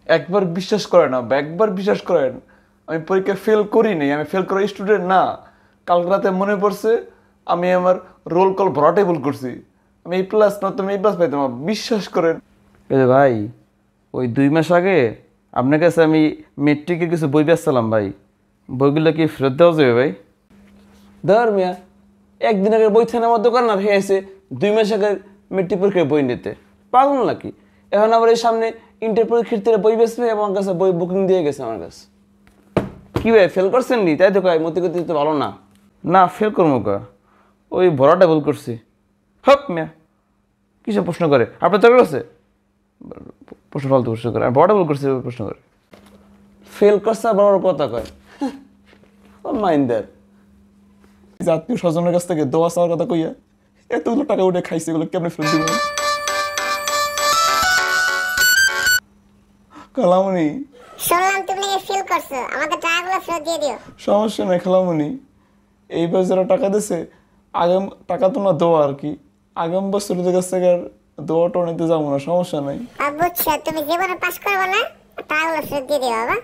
একবার বিশ্বাস করেন না, একবার বিশ্বাস করেন, আমি পরীক্ষা ফেল করি নাই, আমি ফেল করা স্টুডেন্ট না। কাল রাতে মনে পড়ছে আমি আমার রোল কল ভরাটে ভুল করছি, আমি এই প্লাস না তুমি এই প্লাস পাইতাম, বিশ্বাস করেন। এই যে ভাই, ওই 2 মাস আগে আপনার কাছে আমি মেট্রিকের কিছু বই বেচছিলাম ভাই, বইগুলো কি ফেরত দেওয়া যাবে ভাই? ধর মিয়া, একদিন আগে বই থানার আমার দোকান না ভেঙে এসে 2 মাস আগে মেট্রিক পরীক্ষার বই নিতে পাগল নাকি? এখন আবার এই সামনে ইন্টার পরীক্ষার্থীরা বই বেচবে এবং আমার কাছে বই বুকিং দিয়ে গেছে আমার কাছে। কি ভাই ফেল করছেন নি? তাই তো কয় মতি গতি তো ভালো না। না, ফেল করবো কা, ওই ভরাটা ভুল করছি। হপ মিয়া, কিসব প্রশ্ন করে আপনার তরফ আছে? প্রশ্ন ফালতু প্রশ্ন করে, আর ভরাটা ভুল করছি প্রশ্ন করে। ফেল করছে আবার ওর কথা কয় মাইন্দার। আত্মীয় স্বজনের কাছ থেকে দোয়া চাওয়ার কথা কইয়া এতগুলো টাকা উঠে খাইছে, এগুলো কেমনে ফেরত দিব? খালামণি, শুনলাম তুমি ফেল করছো, আমাদের টাকাগুলো ফেরত দিয়ে দিও। সমস্যা নাই খালামণি, এইবার যারা টাকা দিছে আগাম টাকা তো না দোয়া আর কি, আগাম বছরের কাছ থেকে আর দোয়াটা নিতে যাবো না, সমস্যা নাই। বুঝছো, তুমি জীবনে পাস করবে না, টাকাগুলো ফেরত দিয়ে দিও বাবা।